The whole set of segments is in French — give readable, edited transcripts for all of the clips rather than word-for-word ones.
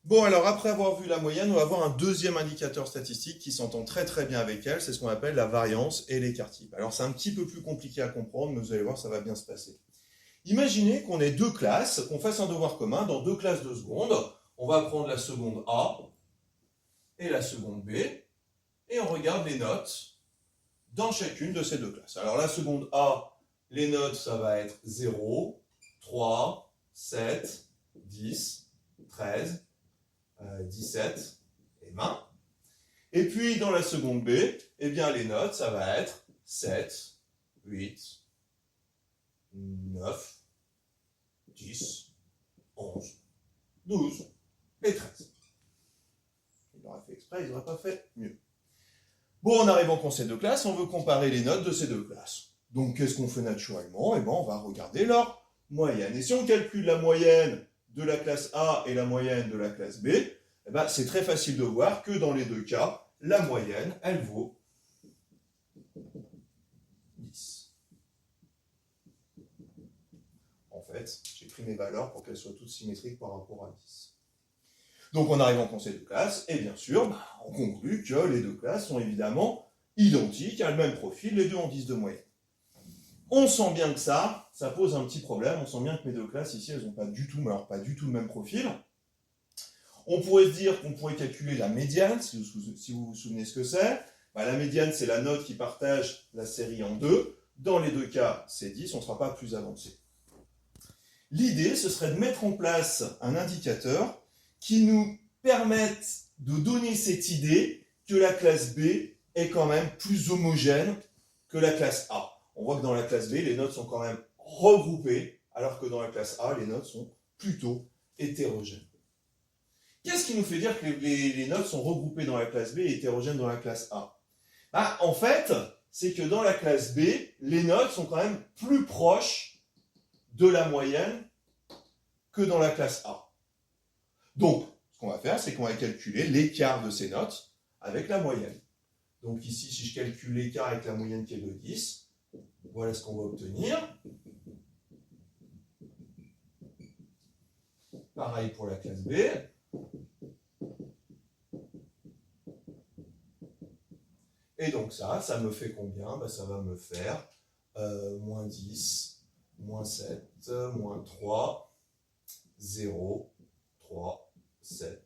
Bon, alors après avoir vu la moyenne, on va voir un deuxième indicateur statistique qui s'entend très très bien avec elle, c'est ce qu'on appelle la variance et l'écart type. Alors c'est un petit peu plus compliqué à comprendre, mais vous allez voir, ça va bien se passer. Imaginez qu'on ait deux classes, qu'on fasse un devoir commun dans deux classes de seconde. On va prendre la seconde A et la seconde B, et on regarde les notes dans chacune de ces deux classes. Alors la seconde A, les notes, ça va être 0, 3, 7, 10, 13, 17 et 20. Et puis dans la seconde B, eh bien les notes, ça va être 7, 8, 9, 10, 11, 12 et 13. Il aurait fait exprès, il n'aurait pas fait mieux. Bon, en arrivant dans ces deux classes, on veut comparer les notes de ces deux classes. Donc qu'est-ce qu'on fait naturellement? Eh bien, on va regarder leur moyenne. Et si on calcule la moyenne de la classe A et la moyenne de la classe B, eh ben, c'est très facile de voir que dans les deux cas, la moyenne, elle vaut 10. En fait, j'ai pris mes valeurs pour qu'elles soient toutes symétriques par rapport à 10. Donc en arrivant dans ces deux classes, et bien sûr, on conclut que les deux classes sont évidemment identiques, à le même profil, les deux ont 10 de moyenne. On sent bien que ça pose un petit problème, on sent bien que mes deux classes ici, elles n'ont pas du tout, mais alors pas du tout le même profil. On pourrait se dire qu'on pourrait calculer la médiane, si vous vous souvenez ce que c'est. La médiane, c'est la note qui partage la série en deux. Dans les deux cas, c'est 10, on ne sera pas plus avancé. L'idée, ce serait de mettre en place un indicateur qui nous permette de donner cette idée que la classe B est quand même plus homogène que la classe A. On voit que dans la classe B, les notes sont quand même regroupées, alors que dans la classe A, les notes sont plutôt hétérogènes. Qu'est-ce qui nous fait dire que les notes sont regroupées dans la classe B et hétérogènes dans la classe A? En fait, c'est que dans la classe B, les notes sont quand même plus proches de la moyenne que dans la classe A. Donc, ce qu'on va faire, c'est qu'on va calculer l'écart de ces notes avec la moyenne. Donc ici, si je calcule l'écart avec la moyenne qui est de 10, voilà ce qu'on va obtenir. Pareil pour la classe B. Et donc ça me fait combien? Ça va me faire moins 10, moins 7, moins 3, 0, 3, 7,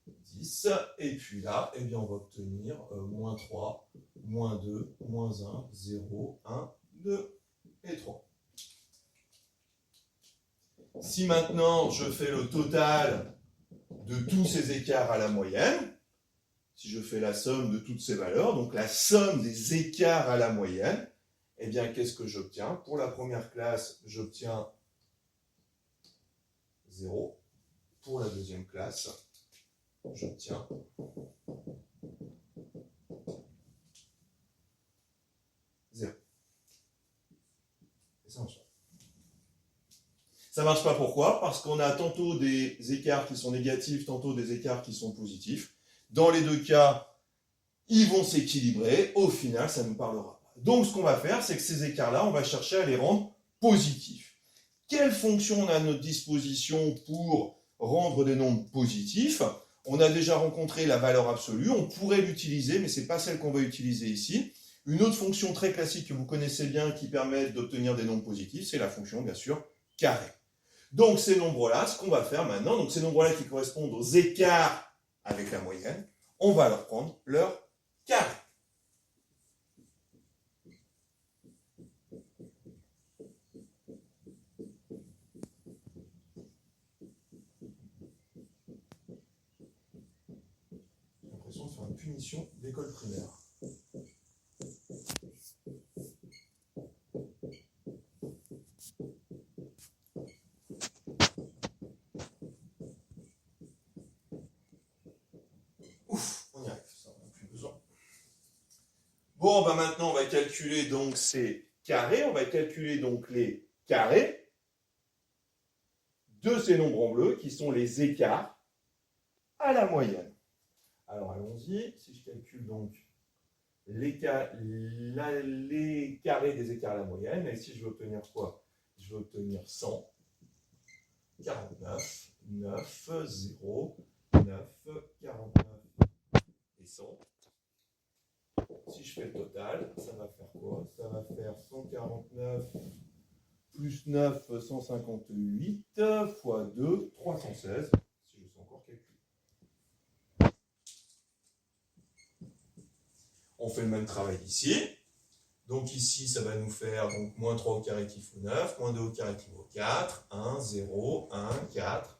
10. Et puis là, eh bien, on va obtenir moins 3, moins 2, moins 1, 0, 1, 2 et 3. Si maintenant je fais le total de tous ces écarts à la moyenne, si je fais la somme de toutes ces valeurs, donc la somme des écarts à la moyenne, eh bien, qu'est-ce que j'obtiens? Pour la première classe, j'obtiens 0. Pour la deuxième classe, j'obtiens 0. Et ça marche pas. Ça marche pas pourquoi? Parce qu'on a tantôt des écarts qui sont négatifs, tantôt des écarts qui sont positifs. Dans les deux cas, ils vont s'équilibrer. Au final, ça ne nous parlera pas. Donc, ce qu'on va faire, c'est que ces écarts-là, on va chercher à les rendre positifs. Quelle fonction on a à notre disposition pour rendre des nombres positifs? On a déjà rencontré la valeur absolue. On pourrait l'utiliser, mais ce n'est pas celle qu'on va utiliser ici. Une autre fonction très classique que vous connaissez bien qui permet d'obtenir des nombres positifs, c'est la fonction, bien sûr, carré. Donc, ces nombres-là, ce qu'on va faire maintenant, donc ces nombres-là qui correspondent aux écarts avec la moyenne, on va leur prendre leur carré. J'ai l'impression de faire une punition d'école primaire. Ouf, on y arrive, ça on n'a plus besoin. Bon, maintenant on va calculer donc ces carrés, on va calculer donc les carrés de ces nombres en bleu qui sont les écarts à la moyenne. Alors allons-y, si je calcule donc les carrés des écarts à la moyenne, et si je veux obtenir quoi? Je veux obtenir 100, 49, 9, 0, 9, 49 et 100. Si je fais le total, ça va faire quoi? Ça va faire 149 plus 9, 158 fois 2, 316. Si je sais encore calculer. On fait le même travail ici. Donc ici, ça va nous faire donc, moins 3 au carré qui vaut 9, moins 2 au carré qui vaut 4, 1, 0, 1, 4,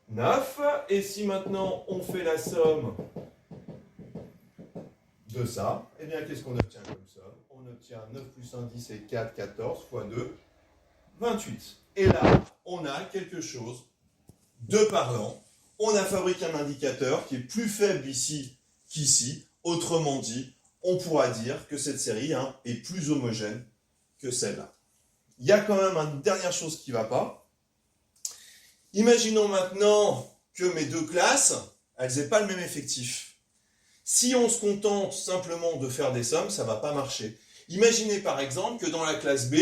9. Et si maintenant on fait la somme de ça, eh bien qu'est-ce qu'on obtient comme somme? On obtient 9 plus 1, 10 et 4, 14 fois 2, 28. Et là, on a quelque chose de parlant. On a fabriqué un indicateur qui est plus faible ici qu'ici. Autrement dit, on pourra dire que cette série est plus homogène que celle-là. Il y a quand même une dernière chose qui ne va pas. Imaginons maintenant que mes deux classes, elles n'aient pas le même effectif. Si on se contente simplement de faire des sommes, ça ne va pas marcher. Imaginez par exemple que dans la classe B,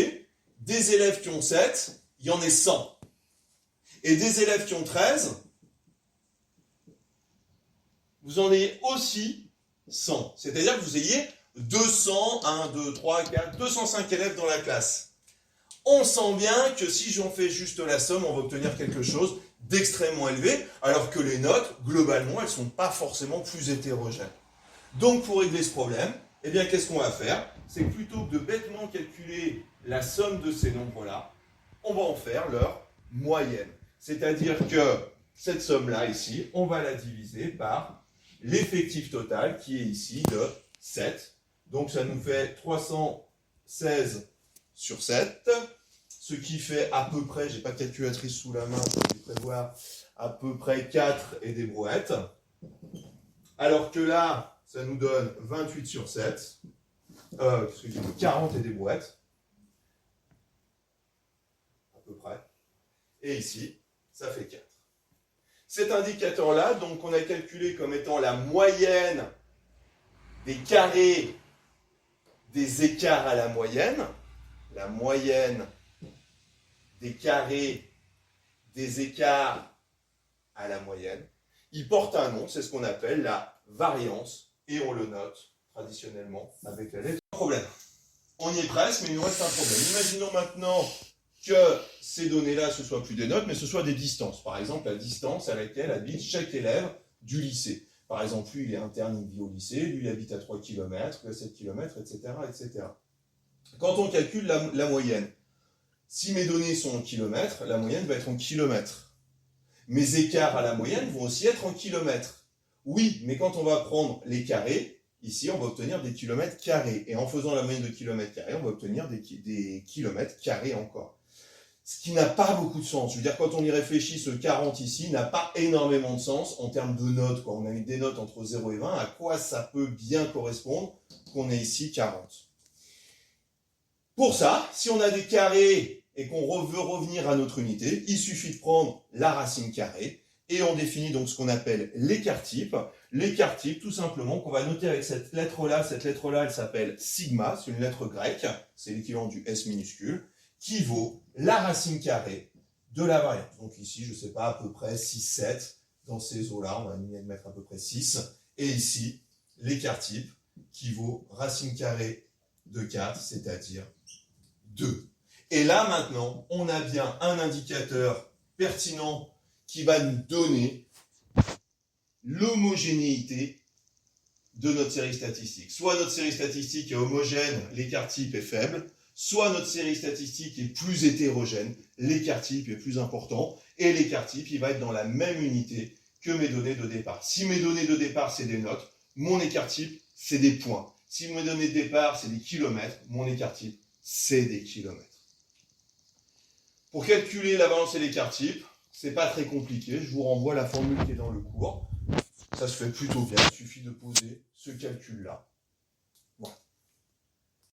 des élèves qui ont 7, il y en ait 100. Et des élèves qui ont 13, vous en ayez aussi 100. C'est-à-dire que vous ayez 200, 1, 2, 3, 4, 205 élèves dans la classe. On sent bien que si j'en fais juste la somme, on va obtenir quelque chose d'extrêmement élevé, alors que les notes, globalement, elles ne sont pas forcément plus hétérogènes. Donc pour régler ce problème, eh bien qu'est-ce qu'on va faire? C'est que plutôt que de bêtement calculer la somme de ces nombres-là, on va en faire leur moyenne. C'est-à-dire que cette somme-là, ici, on va la diviser par l'effectif total qui est ici de 7. Donc ça nous fait 316 sur 7, ce qui fait à peu près, je n'ai pas de calculatrice sous la main, je vais prévoir à peu près 4 et des brouettes. Alors que là, ça nous donne 28 sur 7, 40 et des brouettes, à peu près. Et ici, ça fait 4. Cet indicateur-là, donc on a calculé comme étant la moyenne des carrés des écarts à la moyenne des carrés des écarts à la moyenne, il porte un nom, c'est ce qu'on appelle la variance, et on le note traditionnellement avec la lettre. Problème. On y est presque, mais il nous reste un problème. Imaginons maintenant que ces données-là, ce ne soient plus des notes, mais ce soient des distances. Par exemple, la distance à laquelle habite chaque élève du lycée. Par exemple, lui, il est interne, il vit au lycée, lui, il habite à 3 km, lui à 7 km, etc., etc. Quand on calcule la moyenne, si mes données sont en kilomètres, la moyenne va être en kilomètres. Mes écarts à la moyenne vont aussi être en kilomètres. Oui, mais quand on va prendre les carrés, ici, on va obtenir des kilomètres carrés. Et en faisant la moyenne de kilomètres carrés, on va obtenir des kilomètres carrés encore. Ce qui n'a pas beaucoup de sens. Je veux dire, quand on y réfléchit, ce 40 ici n'a pas énormément de sens en termes de notes. Quand on a mis des notes entre 0 et 20, à quoi ça peut bien correspondre qu'on ait ici 40? Pour ça, si on a des carrés et qu'on veut revenir à notre unité, il suffit de prendre la racine carrée et on définit donc ce qu'on appelle l'écart type. L'écart type, tout simplement, qu'on va noter avec cette lettre-là. Cette lettre-là, elle s'appelle sigma, c'est une lettre grecque, c'est l'équivalent du S minuscule, qui vaut la racine carrée de la variance. Donc ici, je ne sais pas, à peu près 6, 7. Dans ces eaux-là, on va mettre à peu près 6. Et ici, l'écart type qui vaut racine carrée de 4, c'est-à-dire 2. Et là, maintenant, on a bien un indicateur pertinent qui va nous donner l'homogénéité de notre série statistique. Soit notre série statistique est homogène, l'écart type est faible, soit notre série statistique est plus hétérogène, l'écart type est plus important, et l'écart type, il va être dans la même unité que mes données de départ. Si mes données de départ, c'est des notes, mon écart type, c'est des points. Si mes données de départ, c'est des kilomètres, mon écart type, c'est des kilomètres. Pour calculer la variance et l'écart type, c'est pas très compliqué, je vous renvoie à la formule qui est dans le cours. Ça se fait plutôt bien, il suffit de poser ce calcul-là. Voilà.